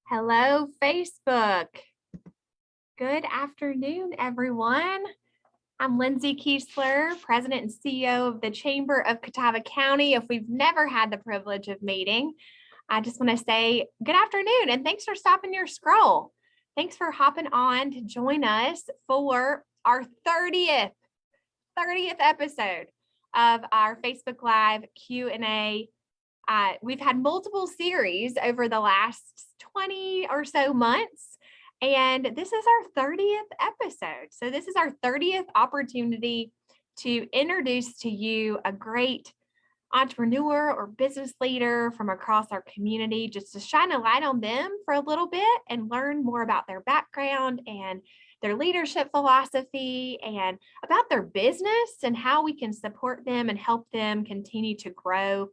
Hello, Facebook. Good afternoon, everyone. I'm Lindsay Kiesler, President and CEO of the Chamber of Catawba County. If we've never had the privilege of meeting, I just want to say good afternoon and thanks for stopping your scroll. Thanks for hopping on to join us for our 30th episode of our Facebook Live Q&A. We've had multiple series over the last 20 or so months, and this is our 30th episode. So this is our 30th opportunity to introduce to you a great entrepreneur or business leader from across our community, just to shine a light on them for a little bit and learn more about their background and their leadership philosophy and about their business and how we can support them and help them continue to grow.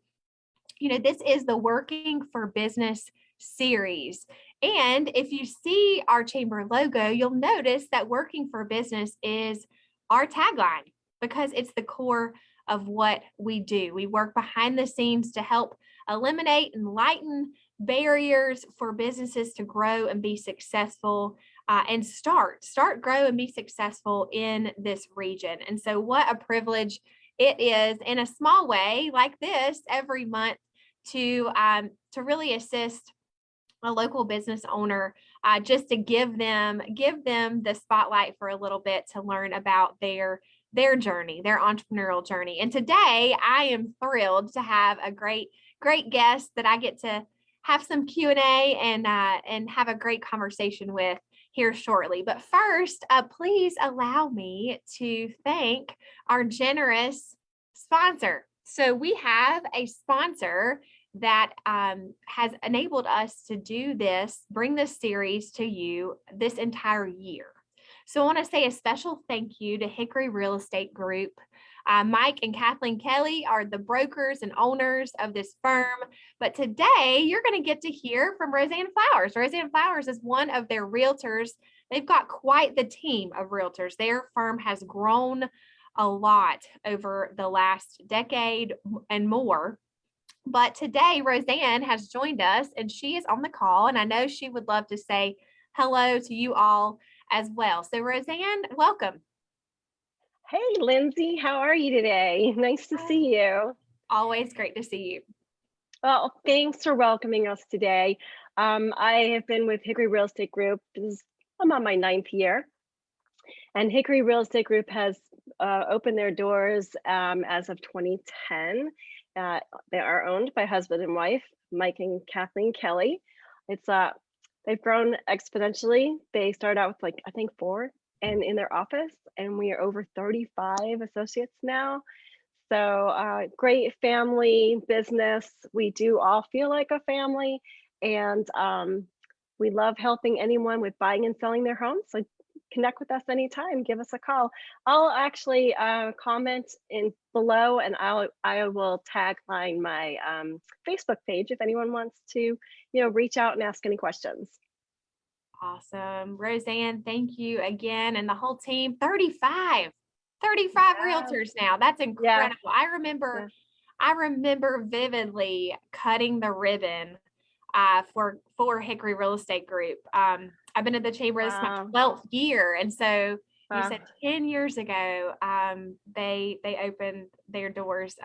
You know, this is the Working for Business series. And if you see our chamber logo, you'll notice that Working for Business is our tagline because it's the core of what we do. We work behind the scenes to help eliminate and lighten barriers for businesses to grow and be successful and start, grow, and be successful in this region. And so what a privilege it is in a small way like this every month to really assist a local business owner, just to give them the spotlight for a little bit to learn about their journey, their entrepreneurial journey. And today I am thrilled to have a great guest that I get to have some Q&A and have a great conversation with here shortly. But first, please allow me to thank our generous sponsor. So we have a sponsor that has enabled us to bring this series to you this entire year. So I want to say a special thank you to Hickory Real Estate Group. Mike and Kathleen Kelly are the brokers and owners of this firm. But today you're going to get to hear from Roseanne Flowers. Roseanne Flowers is one of their realtors. They've got quite the team of realtors. Their firm has grown a lot over the last decade and more. But today, Roseanne has joined us and she is on the call. And I know she would love to say hello to you all as well. So Roseanne, welcome. Hey, Lindsay, how are you today? Nice to see you. Always great to see you. Well, thanks for welcoming us today. I have been with Hickory Real Estate Group. I'm on my 9th year. And Hickory Real Estate Group has opened their doors as of 2010. They are owned by husband and wife, Mike and Kathleen Kelly. They've grown exponentially. They started out with I think 4 and in their office, and we are over 35 associates now. So great family business. We do all feel like a family, and we love helping anyone with buying and selling their homes. So connect with us anytime. Give us a call. I'll actually comment in below, and I will tagline my Facebook page if anyone wants to, reach out and ask any questions. Awesome, Roseanne. Thank you again, and the whole team. 35 realtors now. That's incredible. Yeah. I remember vividly cutting the ribbon for Hickory Real Estate Group. I've been at the chamber. This is my 12th year, and so you said 10 years ago they opened their doors,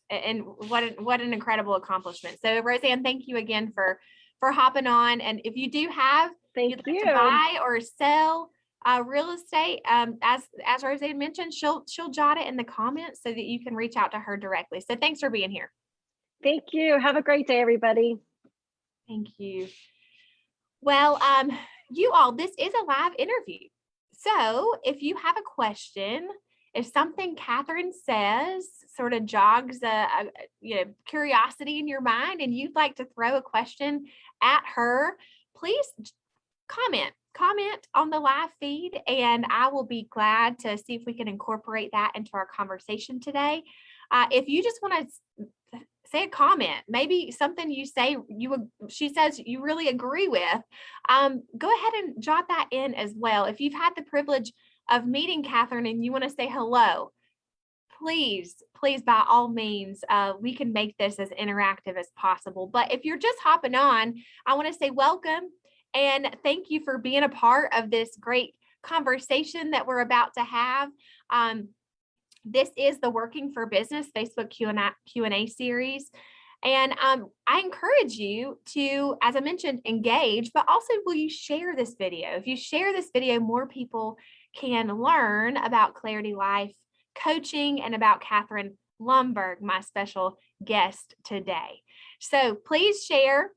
and what an incredible accomplishment. So Roseanne, thank you again for hopping on. And if you do have you'd like to buy or sell real estate, as Roseanne mentioned, she'll jot it in the comments so that you can reach out to her directly. So thanks for being here. Thank you. Have a great day, everybody. Thank you. Well, you all, this is a live interview. So if you have a question, if something Catherine says sort of jogs a curiosity in your mind and you'd like to throw a question at her, please comment on the live feed, and I will be glad to see if we can incorporate that into our conversation today. If you just want to say a comment, maybe something you say she says you really agree with, go ahead and jot that in as well. If you've had the privilege of meeting Catherine and you want to say hello, please, by all means, we can make this as interactive as possible. But if you're just hopping on, I want to say welcome and thank you for being a part of this great conversation that we're about to have. This is the Working for Business Facebook Q&A series. And I encourage you to, as I mentioned, engage, but also will you share this video? If you share this video, more people can learn about Clarity Life Coaching and about Catherine Lundberg, my special guest today. So please share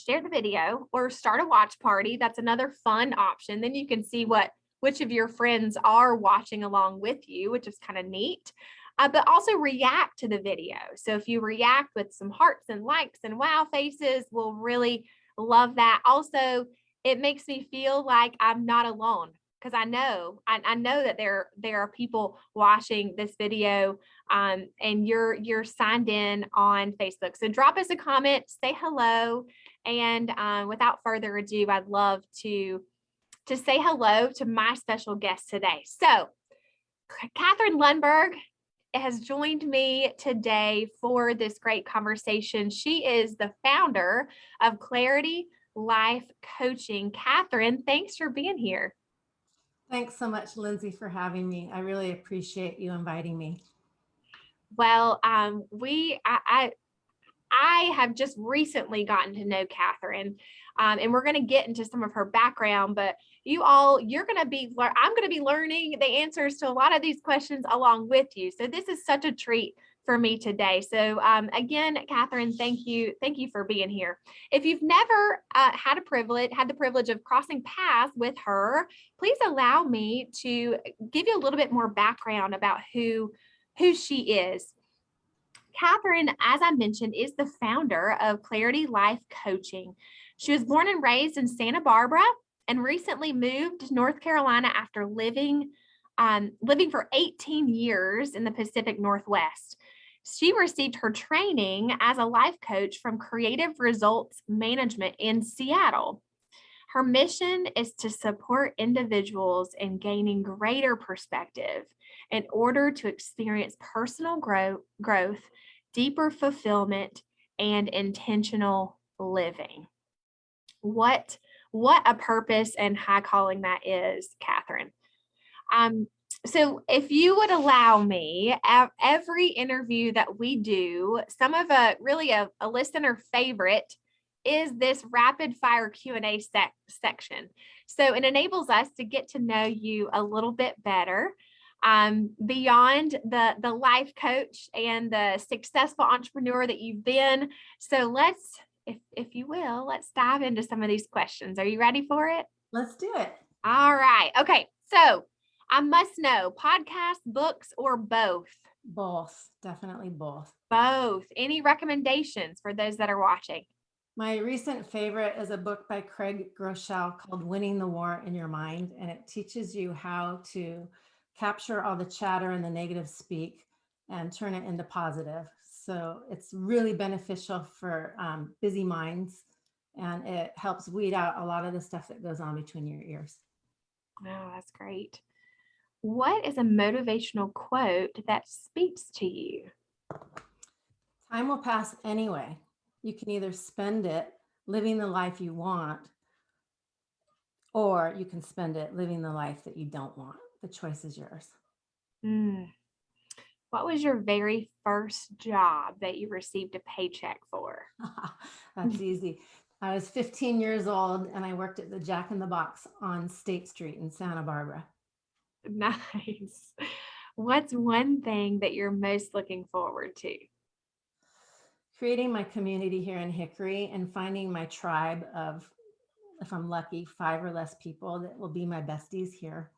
the video or start a watch party. That's another fun option. Then you can see which of your friends are watching along with you, which is kind of neat. But also react to the video. So if you react with some hearts and likes and wow faces, we'll really love that. Also, it makes me feel like I'm not alone because I know that there are people watching this video and you're signed in on Facebook. So drop us a comment, say hello, and without further ado, I'd love to say hello to my special guest today. So Catherine Lundberg has joined me today for this great conversation. She is the founder of Clarity Life Coaching. Catherine, thanks for being here. Thanks so much, Lindsay, for having me. I really appreciate you inviting me. Well, I have just recently gotten to know Catherine, and we're going to get into some of her background, but I'm going to be learning the answers to a lot of these questions along with you. So this is such a treat for me today. So again, Catherine, thank you for being here. If you've never had the privilege of crossing paths with her, please allow me to give you a little bit more background about who she is. Catherine, as I mentioned, is the founder of Clarity Life Coaching. She was born and raised in Santa Barbara and recently moved to North Carolina after living for 18 years in the Pacific Northwest. She received her training as a life coach from Creative Results Management in Seattle. Her mission is to support individuals in gaining greater perspective in order to experience personal growth, deeper fulfillment, and intentional living. What a purpose and high calling that is, Catherine. So if you would allow me, every interview that we do, some of a listener favorite is this rapid fire Q&A section. So it enables us to get to know you a little bit better. Beyond the life coach and the successful entrepreneur that you've been. So if you will, let's dive into some of these questions. Are you ready for it? Let's do it. All right. Okay. So I must know, podcasts, books, or both? Both, definitely both. Both. Any recommendations for those that are watching? My recent favorite is a book by Craig Groeschel called Winning the War in Your Mind, and it teaches you how to capture all the chatter and the negative speak and turn it into positive. So it's really beneficial for busy minds, and it helps weed out a lot of the stuff that goes on between your ears. Oh, that's great. What is a motivational quote that speaks to you? Time will pass anyway. You can either spend it living the life you want, or you can spend it living the life that you don't want. The choice is yours. What was your very first job that you received a paycheck for? That's easy. I was 15 years old and I worked at the Jack in the Box on State Street in Santa Barbara. Nice. What's one thing that you're most looking forward to? Creating my community here in Hickory and finding my tribe of, if I'm lucky, 5 or less people that will be my besties here.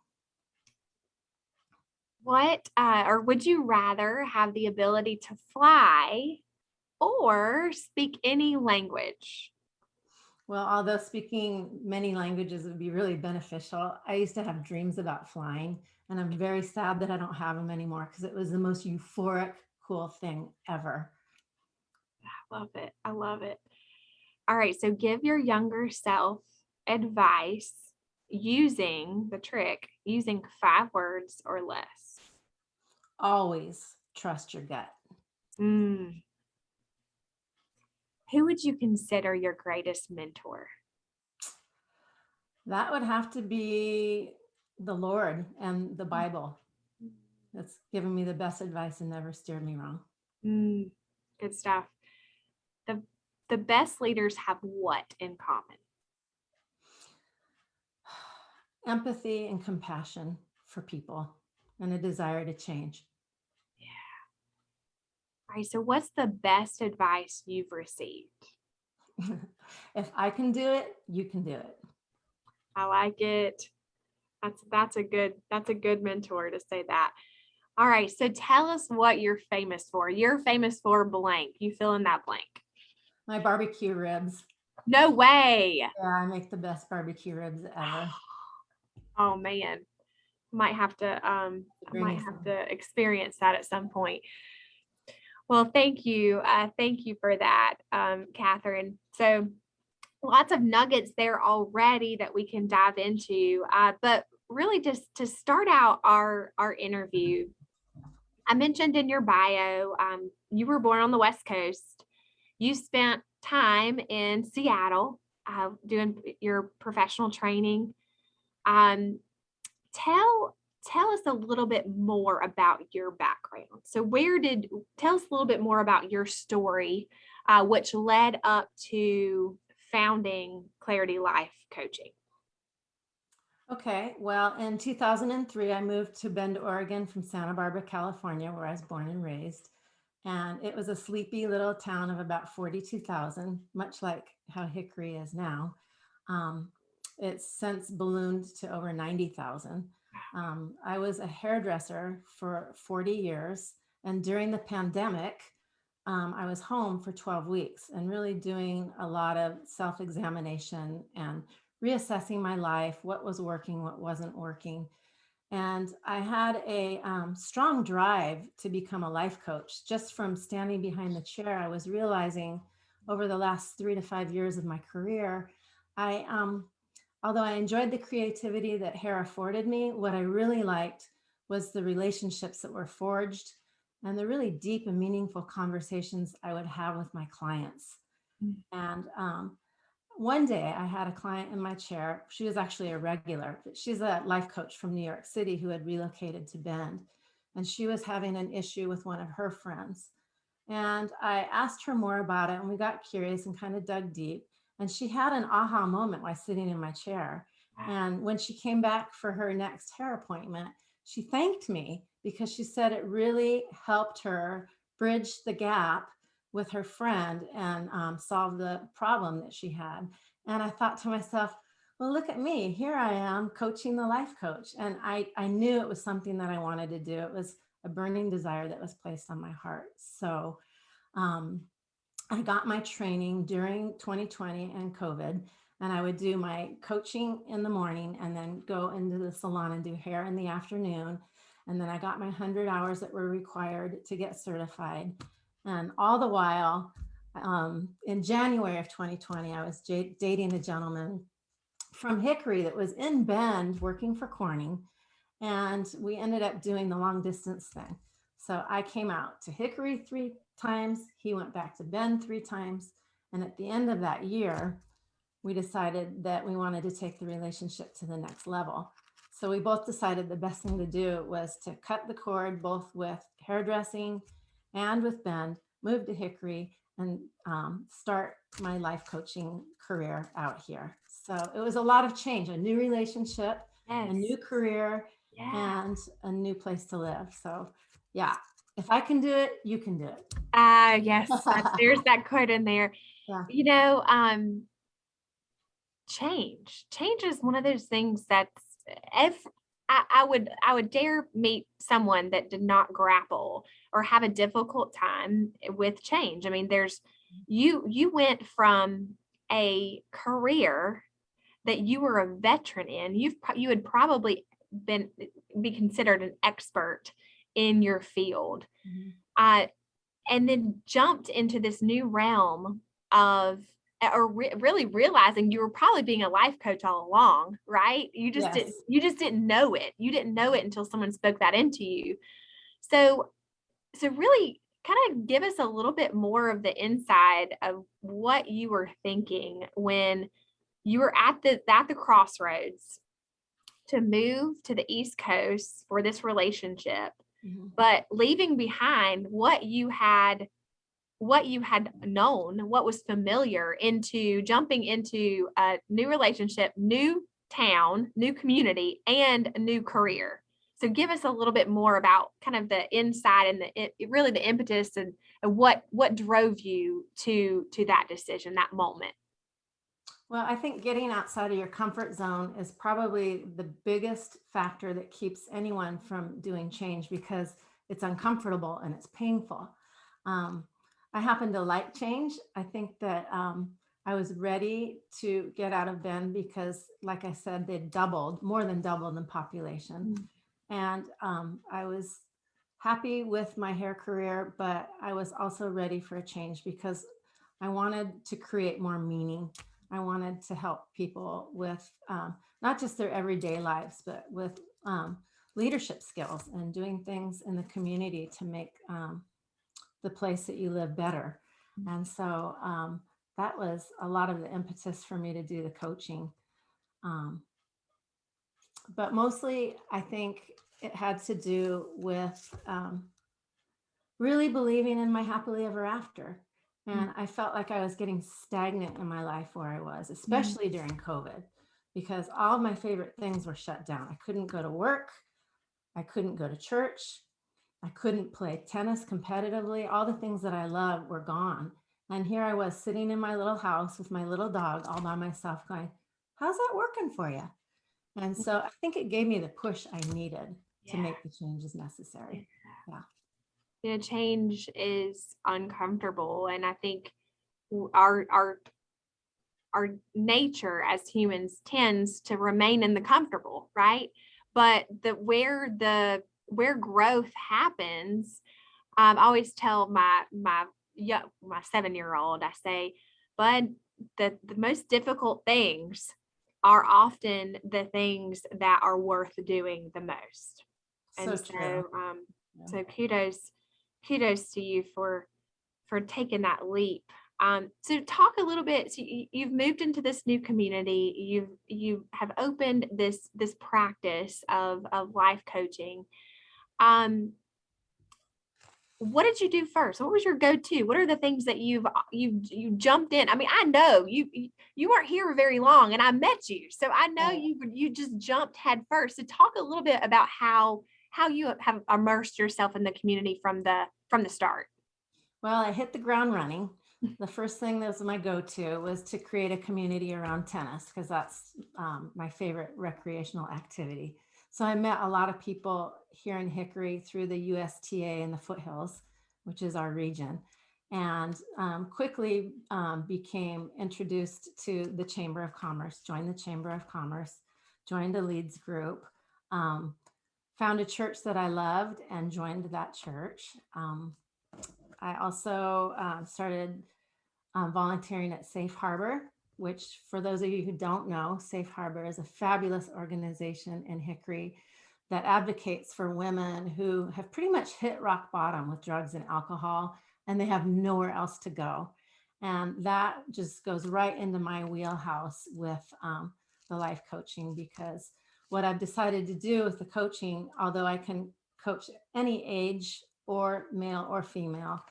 What, or would you rather have the ability to fly or speak any language? Well, although speaking many languages would be really beneficial, I used to have dreams about flying, and I'm very sad that I don't have them anymore because it was the most euphoric, cool thing ever. I love it. I love it. All right. So give your younger self advice using 5 words or less. always trust your gut. Mm. Who would you consider your greatest mentor? That would have to be the Lord and the Bible. That's given me the best advice and never steered me wrong. Mm. Good stuff. The best leaders have what in common? Empathy and compassion for people and a desire to change. All right. So what's the best advice you've received? If I can do it, you can do it. I like it. That's a good mentor to say that. All right. So tell us what you're famous for. You're famous for blank. You fill in that blank. My barbecue ribs. No way. Yeah, I make the best barbecue ribs ever. Oh man. I might have to experience that at some point. Well, thank you. Thank you for that, Catherine. So lots of nuggets there already that we can dive into. But really just to start out our interview, I mentioned in your bio, you were born on the West Coast. You spent time in Seattle doing your professional training. Tell us a little bit more about your background. So tell us a little bit more about your story, which led up to founding Clarity Life Coaching. Okay, well, in 2003, I moved to Bend, Oregon from Santa Barbara, California, where I was born and raised. And it was a sleepy little town of about 42,000, much like how Hickory is now. It's since ballooned to over 90,000. I was a hairdresser for 40 years. And during the pandemic, I was home for 12 weeks and really doing a lot of self-examination and reassessing my life, what was working, what wasn't working. And I had a strong drive to become a life coach. Just from standing behind the chair, I was realizing over the last 3 to 5 years of my career, although I enjoyed the creativity that hair afforded me, what I really liked was the relationships that were forged and the really deep and meaningful conversations I would have with my clients. And one day I had a client in my chair. She was actually a regular, but she's a life coach from New York City who had relocated to Bend. And she was having an issue with one of her friends. And I asked her more about it and we got curious and kind of dug deep. And she had an aha moment while sitting in my chair. And when she came back for her next hair appointment, she thanked me because she said it really helped her bridge the gap with her friend and solve the problem that she had. And I thought to myself, well, look at me. Here I am coaching the life coach. And I knew it was something that I wanted to do. It was a burning desire that was placed on my heart. So I got my training during 2020 and COVID. And I would do my coaching in the morning and then go into the salon and do hair in the afternoon. And then I got my 100 hours that were required to get certified. And all the while, in January of 2020, I was dating a gentleman from Hickory that was in Bend working for Corning. And we ended up doing the long distance thing. So I came out to Hickory 3 times. He went back to Bend 3 times. And at the end of that year, we decided that we wanted to take the relationship to the next level. So we both decided the best thing to do was to cut the cord, both with hairdressing and with Bend, move to Hickory, and start my life coaching career out here. So it was a lot of change, a new relationship, a new career, and a new place to live. So yeah, if I can do it, you can do it. Yes, there's that quote in there. Yeah. You know, change is one of those things that's I would dare meet someone that did not grapple or have a difficult time with change. I mean, you went from a career that you were a veteran in. You had probably be considered an expert in your field, and then jumped into this new realm of really realizing you were probably being a life coach all along, right? You just didn't know it. You didn't know it until someone spoke that into you. So really kind of give us a little bit more of the inside of what you were thinking when you were at the crossroads to move to the East Coast for this relationship, but leaving behind what you had known, what was familiar, into jumping into a new relationship, new town, new community, and a new career. So give us a little bit more about kind of the inside and really the impetus and what drove you to that decision, that moment. Well, I think getting outside of your comfort zone is probably the biggest factor that keeps anyone from doing change, because it's uncomfortable and it's painful. I happen to like change. I think that I was ready to get out of Bend because, like I said, they more than doubled in population. And I was happy with my hair career, but I was also ready for a change because I wanted to create more meaning. I wanted to help people with not just their everyday lives, but with leadership skills and doing things in the community to make the place that you live better. And so that was a lot of the impetus for me to do the coaching. But mostly, I think it had to do with really believing in my happily ever after. And I felt like I was getting stagnant in my life where I was, especially during COVID, because all of my favorite things were shut down. I couldn't go to work. I couldn't go to church. I couldn't play tennis competitively. All the things that I loved were gone. And here I was sitting in my little house with my little dog all by myself going, how's that working for you? And so I think it gave me the push I needed to make the changes necessary. Yeah. Change is uncomfortable, and I think our nature as humans tends to remain in the comfortable, right? But where growth happens, I always tell my 7-year-old, I say, bud, the most difficult things are often the things that are worth doing the most. And so kudos to you for taking that leap. So talk a little bit. So you've moved into this new community. You have opened this practice of life coaching. What did you do first? What was your go-to? What are the things that you jumped in? I mean, I know you weren't here very long, and I met you, so I know you just jumped head first. So talk a little bit about how you have immersed yourself in the community from the start. Well, I hit the ground running. The first thing that was my go-to was to create a community around tennis, because that's my favorite recreational activity. So I met a lot of people here in Hickory through the USTA in the foothills, which is our region, and quickly became introduced to the Chamber of Commerce, joined the Chamber of Commerce, joined a leads group, found a church that I loved and joined that church. I also started volunteering at Safe Harbor, which, for those of you who don't know, Safe Harbor is a fabulous organization in Hickory that advocates for women who have pretty much hit rock bottom with drugs and alcohol, and they have nowhere else to go. And that just goes right into my wheelhouse with the life coaching, because what I've decided to do with the coaching, although I can coach any age or male or female,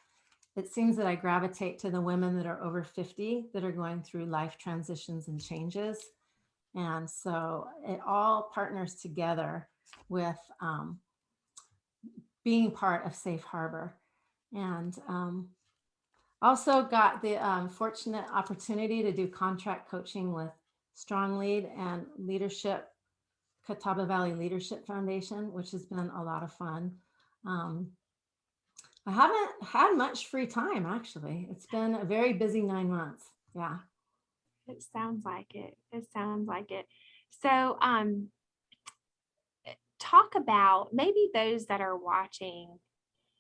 it seems that I gravitate to the women that are over 50 that are going through life transitions and changes. And so it all partners together with being part of Safe Harbor. And also got the fortunate opportunity to do contract coaching with Strong Lead and Leadership, Catawba Valley Leadership Foundation, which has been a lot of fun. I haven't had much free time, actually. It's been a very busy 9 months. Yeah. It sounds like it. So, talk about maybe those that are watching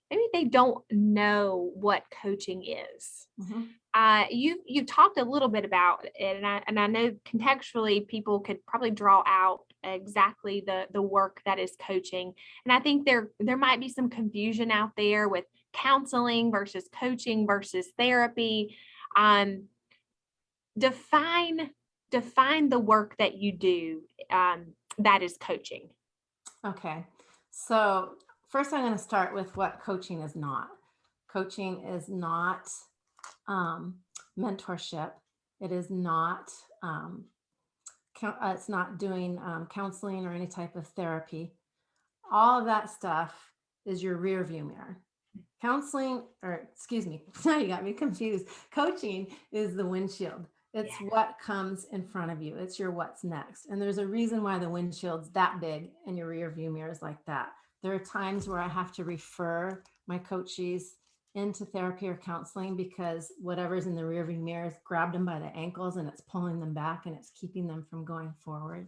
maybe they don't know what coaching is. Mhm. You talked a little bit about it, and I know contextually people could probably draw out exactly the work that is coaching. And I think there might be some confusion out there with counseling versus coaching versus therapy. Um, define define the work that you do, that is coaching. Okay. So first I'm going to start with what coaching is not. Coaching is not um, mentorship. It is not, it's not doing counseling or any type of therapy. All of that stuff is your rear view mirror. Counseling, or excuse me, now you got me confused. Coaching is the windshield. It's what comes in front of you. It's your what's next. And there's a reason why the windshield's that big and your rear view mirror is like that. There are times where I have to refer my coachees into therapy or counseling because whatever's in the rear view mirror has grabbed them by the ankles and it's pulling them back and it's keeping them from going forward.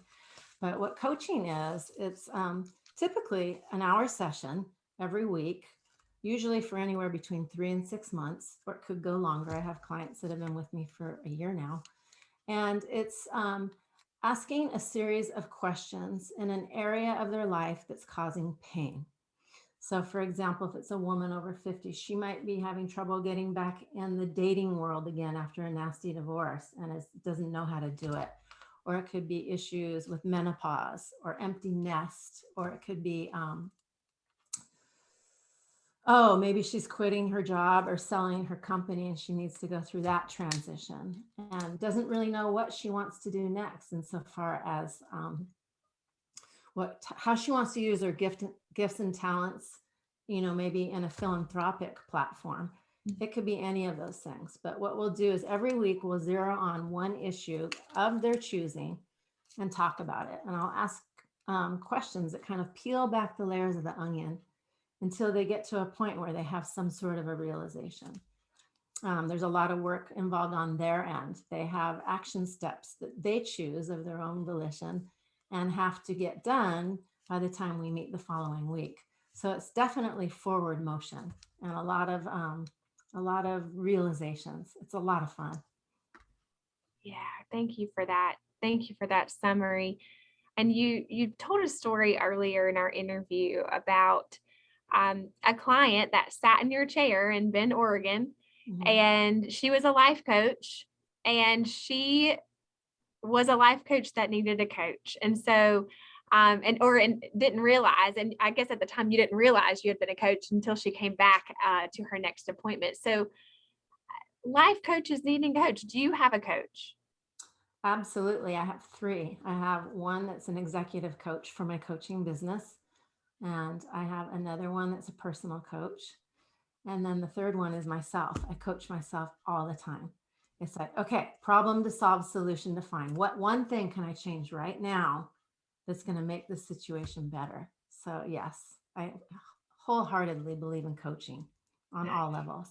But what coaching is, it's typically an hour session every week, usually for anywhere between 3 and 6 months, or it could go longer. I have clients that have been with me for a year now. And it's asking a series of questions in an area of their life that's causing pain. So, for example, if it's a woman over 50, she might be having trouble getting back in the dating world again after a nasty divorce and doesn't know how to do it. Or it could be issues with menopause or empty nest, or it could be, oh, maybe she's quitting her job or selling her company and she needs to go through that transition and doesn't really know what she wants to do next insofar as how she wants to use her gifts and talents, maybe in a philanthropic platform. It could be any of those things. But what we'll do is every week we'll zero on one issue of their choosing and talk about it. And I'll ask questions that kind of peel back the layers of the onion until they get to a point where they have some sort of a realization. There's a lot of work involved on their end. They have action steps that they choose of their own volition and have to get done by the time we meet the following week. So it's definitely forward motion and a lot of realizations. It's a lot of fun. Yeah, thank you for that. Thank you for that summary. And you told a story earlier in our interview about a client that sat in your chair in Bend, Oregon, and she was a life coach, and she was a life coach that needed a coach. And so, and didn't realize, and I guess at the time you didn't realize you had been a coach until she came back to her next appointment. So life coaches needing a coach. Do you have a coach? Absolutely. I have 3. I have one that's an executive coach for my coaching business. And I have another one that's a personal coach. And then the third one is myself. I coach myself all the time. It's like, okay, problem to solve, solution to find. What one thing can I change right now that's going to make this situation better? So yes, I wholeheartedly believe in coaching on all levels.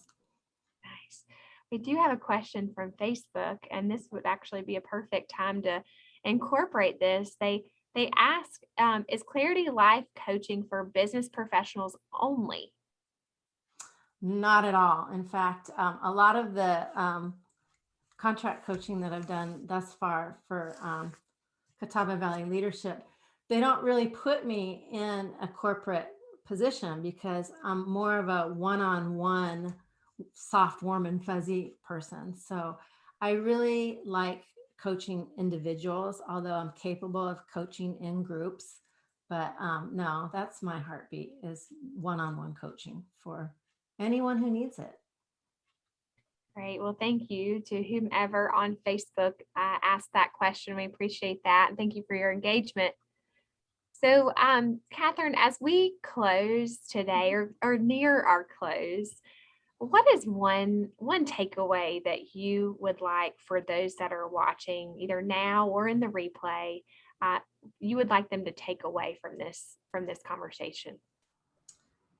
Nice. We do have a question from Facebook, and this would actually be a perfect time to incorporate this. They ask, is Clarity Life coaching for business professionals only? Not at all. In fact, a lot of the contract coaching that I've done thus far for Catawba Valley leadership, they don't really put me in a corporate position because I'm more of a one-on-one, soft, warm, and fuzzy person. So I really like coaching individuals, although I'm capable of coaching in groups. But no, that's my heartbeat, is one-on-one coaching for anyone who needs it. Great. Well, thank you to whomever on Facebook asked that question. We appreciate that. And thank you for your engagement. So, Catherine, as we close today or near our close, what is one takeaway that you would like for those that are watching either now or in the replay, you would like them to take away from this conversation?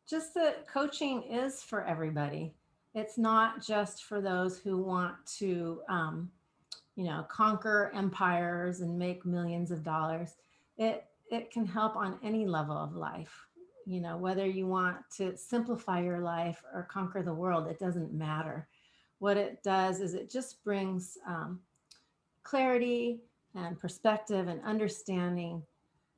Just that coaching is for everybody. It's not just for those who want to, conquer empires and make millions of dollars. It can help on any level of life. You know, whether you want to simplify your life or conquer the world, it doesn't matter. What it does is it just brings clarity and perspective and understanding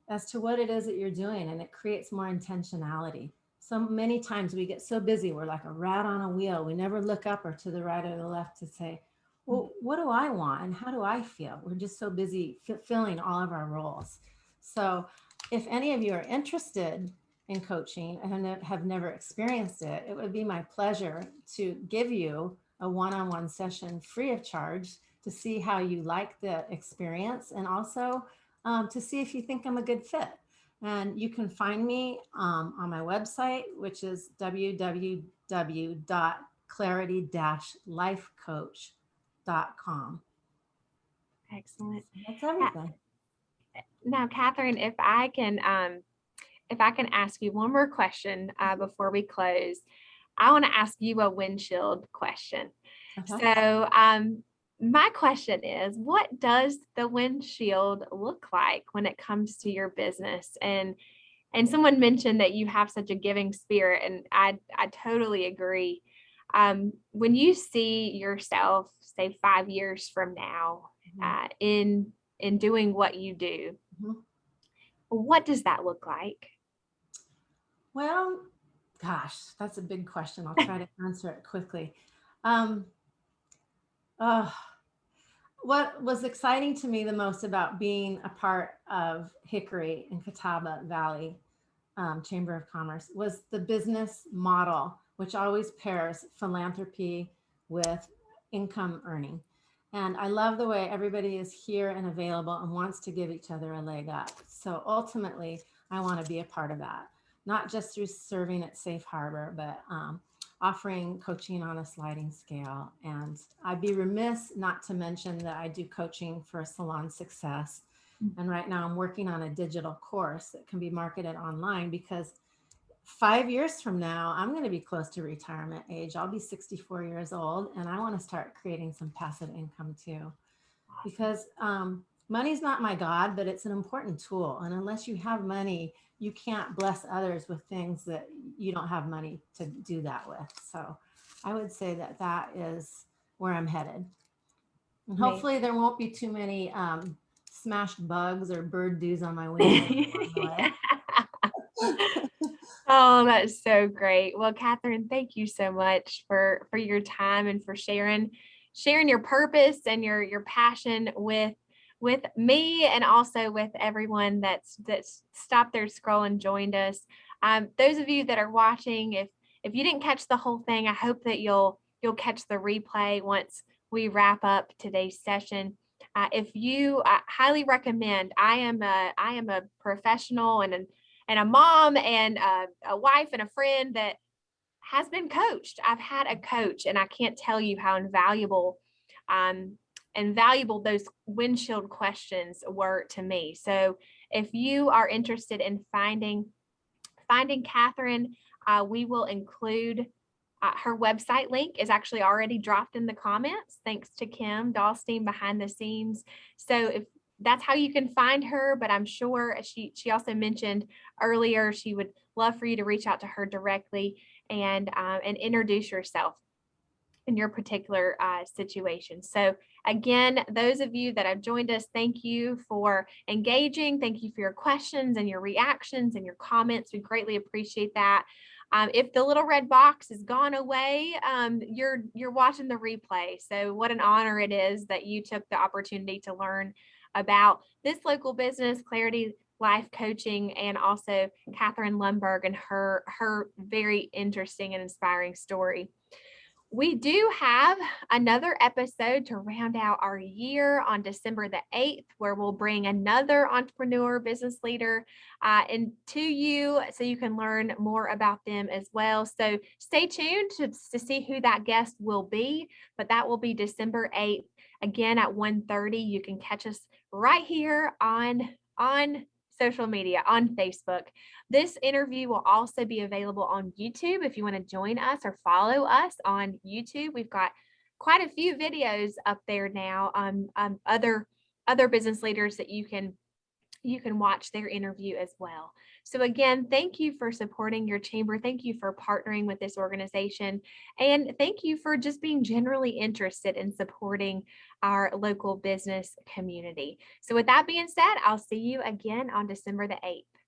as to what it is that you're doing, and it creates more intentionality. So many times we get so busy, we're like a rat on a wheel. We never look up or to the right or the left to say, well, what do I want and how do I feel? We're just so busy fulfilling all of our roles. So if any of you are interested in coaching and have never experienced it, it would be my pleasure to give you a one-on-one session free of charge to see how you like the experience, and also to see if you think I'm a good fit. And you can find me on my website, which is www.clarity-lifecoach.com. Excellent. That's everything. Now, Catherine, if I can ask you one more question before we close, I want to ask you a windshield question. Okay. So, my question is, what does the windshield look like when it comes to your business? And someone mentioned that you have such a giving spirit, and I totally agree. When you see yourself, say 5 years from now, in doing what you do, what does that look like? Well, gosh, that's a big question. I'll try to answer it quickly. What was exciting to me the most about being a part of Hickory and Catawba Valley Chamber of Commerce was the business model, which always pairs philanthropy with income earning. And I love the way everybody is here and available and wants to give each other a leg up. So ultimately, I want to be a part of that, not just through serving at Safe Harbor, but offering coaching on a sliding scale. And I'd be remiss not to mention that I do coaching for Salon Success. And right now I'm working on a digital course that can be marketed online, because 5 years from now, I'm going to be close to retirement age. I'll be 64 years old, and I want to start creating some passive income too, because money's not my God, but it's an important tool. And unless you have money, you can't bless others with things that you don't have money to do that with. So I would say that that is where I'm headed. And hopefully there won't be too many smashed bugs or bird dews on my windshield. Oh, that's so great. Well, Catherine, thank you so much for your time and for sharing your purpose and your passion with me, and also with everyone that's stopped their scroll and joined us. Those of you that are watching, if you didn't catch the whole thing, I hope that you'll catch the replay once we wrap up today's session. If you highly recommend, I am a professional and a mom and a wife and a friend that has been coached. I've had a coach, and I can't tell you how invaluable those windshield questions were to me. So if you are interested in finding Catherine, we will include her website link is actually already dropped in the comments, thanks to Kim Dahlstein behind the scenes. So if that's how you can find her, but I'm sure she also mentioned earlier she would love for you to reach out to her directly and introduce yourself in your particular situation. So again, those of you that have joined us, thank you for engaging. Thank you for your questions and your reactions and your comments. We greatly appreciate that. If the little red box has gone away, you're watching the replay. So what an honor it is that you took the opportunity to learn about this local business, Clarity Life Coaching, and also Catherine Lundberg and her very interesting and inspiring story. We do have another episode to round out our year on December the 8th, where we'll bring another entrepreneur business leader and to you so you can learn more about them as well. So stay tuned to see who that guest will be, but that will be December 8th, again at 1:30. You can catch us right here on social media, on Facebook. This interview will also be available on YouTube if you want to join us or follow us on YouTube. We've got quite a few videos up there now on other business leaders that you can you can watch their interview as well. So again, thank you for supporting your chamber. Thank you for partnering with this organization. And thank you for just being generally interested in supporting our local business community. So with that being said, I'll see you again on December the 8th.